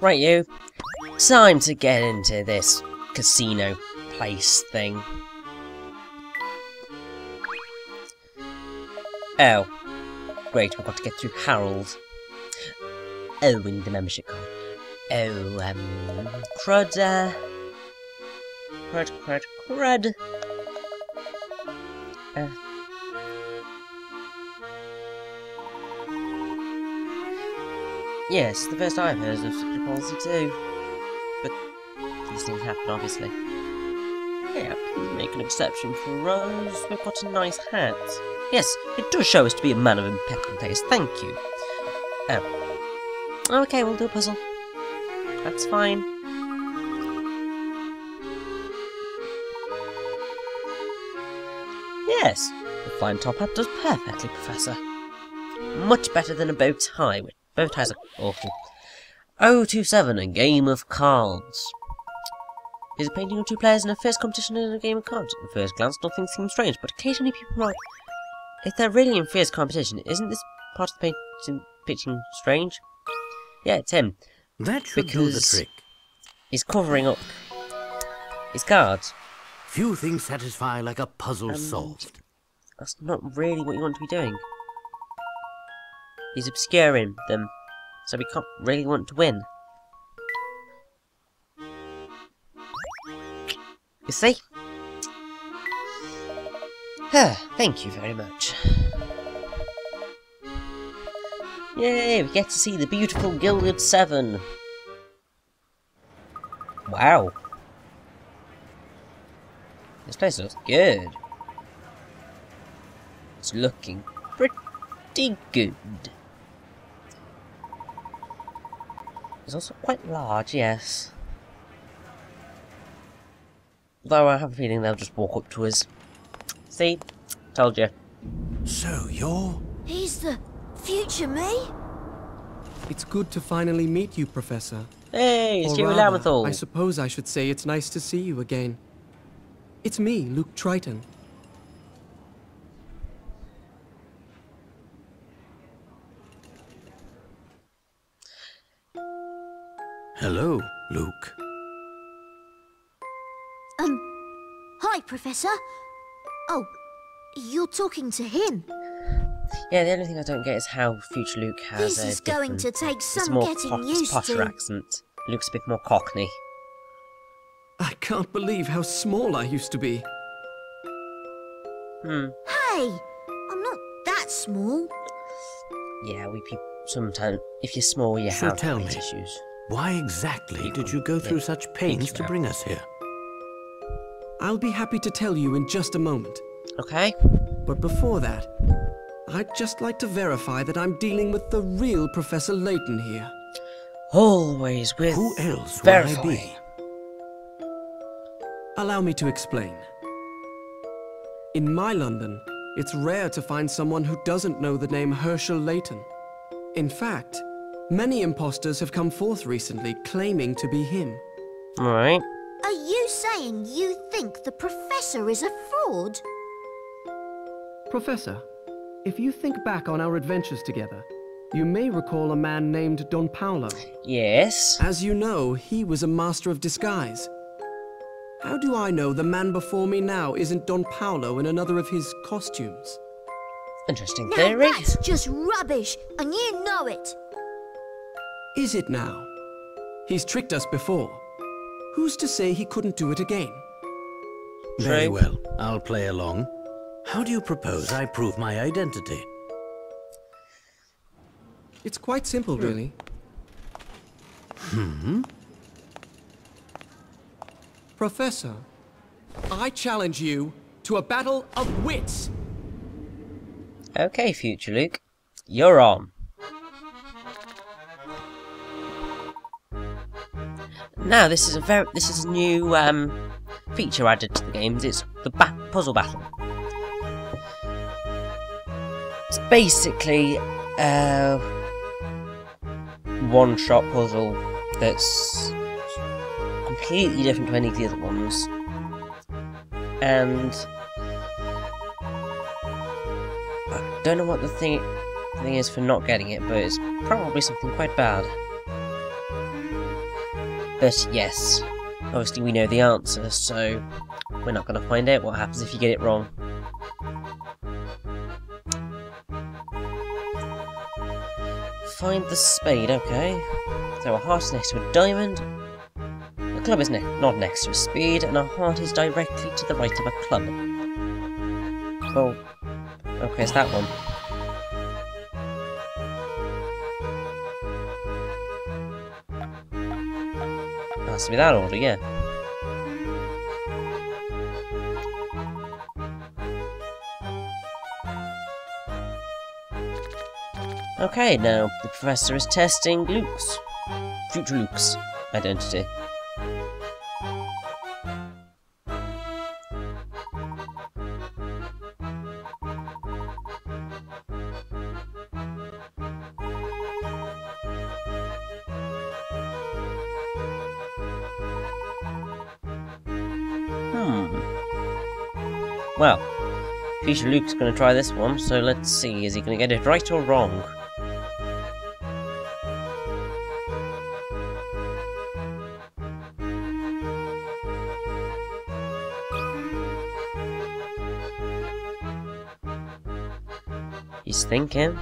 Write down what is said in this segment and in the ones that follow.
Right, you. Time to get into this casino place thing. Oh. Great, we've got to get through Harold. Oh, we need a membership card. Oh, crud, crud. Yes, the first I've heard of such a policy too. But these things happen, obviously. Yeah, please make an exception for us. We've got a nice hat. Yes, it does show us to be a man of impeccable taste. Thank you. Oh. Okay, we'll do a puzzle. That's fine. Yes, the flying top hat does perfectly, Professor. Much better than a bow tie. Bow ties are awful. 027, a game of cards. Is a painting of two players in a fierce competition in a game of cards. At first glance, nothing seems strange, but occasionally people write, if they're really in fierce competition, isn't this part of the painting strange? Yeah, it's him. That should do the trick. He's covering up his cards. Few things satisfy like a puzzle solved. That's not really what you want to be doing. He's obscuring them, so we can't really want to win. You see? Thank you very much. Yay, we get to see the beautiful Gilded Seven. Wow. This place looks good. It's looking pretty good. It's also quite large, yes. Though I have a feeling they'll just walk up to us. See? Told you. So you're... He's the future me? It's good to finally meet you, Professor. Hey, it's Or Huey rather, Lamerthal. I suppose I should say it's nice to see you again. It's me, Luke Triton. Hello, Luke. Hi, Professor. Oh, you're talking to him. Yeah, the only thing I don't get is how future Luke has This a is going to take it's some more getting used posher to. accent. Luke's a bit more cockney. I can't believe how small I used to be. Hey, I'm not that small. Yeah, we people sometimes, if you're small, you So have tell weight me, issues. why exactly did you go through such pains to bring us here? I'll be happy to tell you in just a moment. Okay. But before that, I'd just like to verify that I'm dealing with the real Professor Layton here. Always with Who else would I be? Allow me to explain. In my London, it's rare to find someone who doesn't know the name Herschel Layton. In fact, many imposters have come forth recently claiming to be him. Alright. Are you saying you think the Professor is a fraud? Professor, if you think back on our adventures together, you may recall a man named Don Paolo. Yes. As you know, he was a master of disguise. How do I know the man before me now isn't Don Paolo in another of his costumes? Interesting Now theory. that's just rubbish, and you know it. Is it now? He's tricked us before. Who's to say he couldn't do it again? Very True. well, I'll play along. How do you propose I prove my identity? It's quite simple, really. Professor, I challenge you to a battle of wits. Okay, future Luke. You're on. Now, this is a new feature added to the games. It's the puzzle battle. It's basically a one-shot puzzle that's completely different to any of the other ones, and I don't know what the thing is for not getting it, but it's probably something quite bad. But yes, obviously we know the answer, so we're not going to find out what happens if you get it wrong. Find the spade, okay. So a heart is next to a diamond, a club is not next to a spade, and a heart is directly to the right of a club. Oh, okay, it's that one. Has to be that order, yeah. Okay, now the professor is testing future Luke's identity. Well, future Luke's going to try this one, so let's see, is he going to get it right or wrong? He's thinking.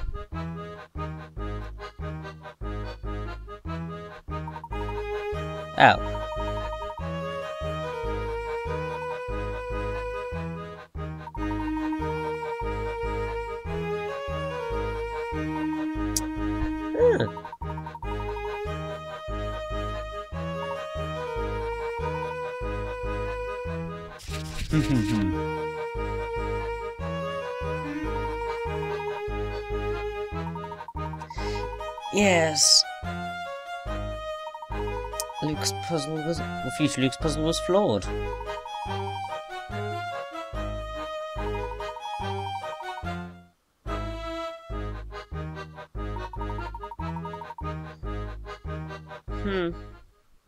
Oh. Yes. Future Luke's puzzle was flawed.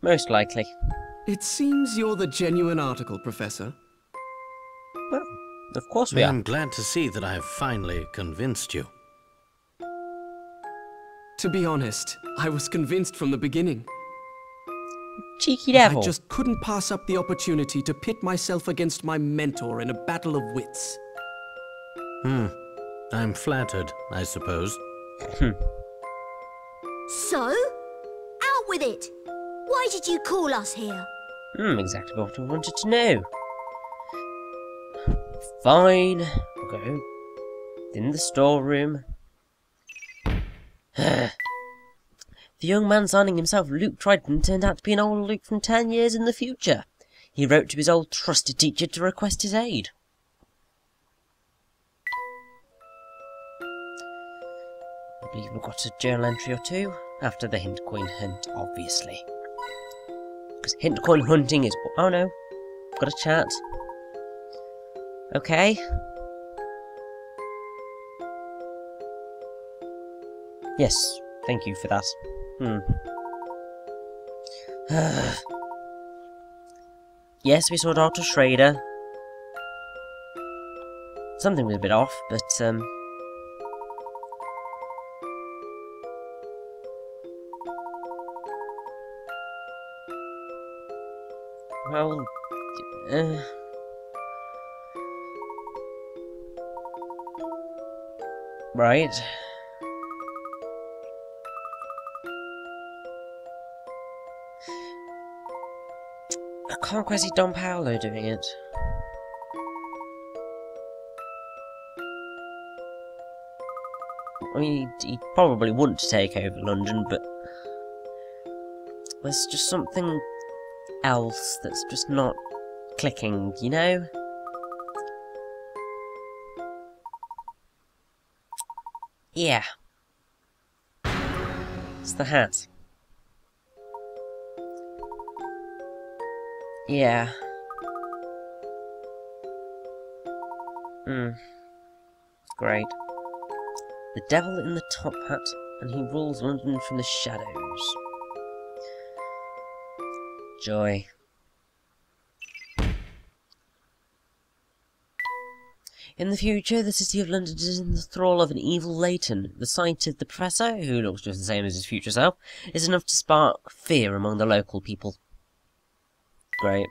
Most likely. It seems you're the genuine article, Professor. Well, of course we are. I'm glad to see that I've finally convinced you. To be honest, I was convinced from the beginning. Cheeky devil. I just couldn't pass up the opportunity to pit myself against my mentor in a battle of wits. I'm flattered, I suppose. So? Out with it! Why did you call us here? Exactly what I wanted to know. Fine. We'll go in the storeroom. The young man signing himself Luke Triton turned out to be an old Luke from 10 years in the future. He wrote to his old trusted teacher to request his aid. I believe we've got a journal entry or two. After the hint coin hunt, obviously. Because hint coin hunting is... Oh no. Got a chat. Okay. Yes. Thank you for that. Yes, we saw Dr. Schrader. Something was a bit off, but, well, right. I can't quite see Don Paolo doing it. I mean, he probably wouldn't take over London, but there's just something else that's just not clicking, you know? Yeah. It's the hat. Yeah. Great. The devil in the top hat, and he rules London from the shadows. Joy. In the future, the city of London is in the thrall of an evil Layton. The sight of the Professor, who looks just the same as his future self, is enough to spark fear among the local people. Great.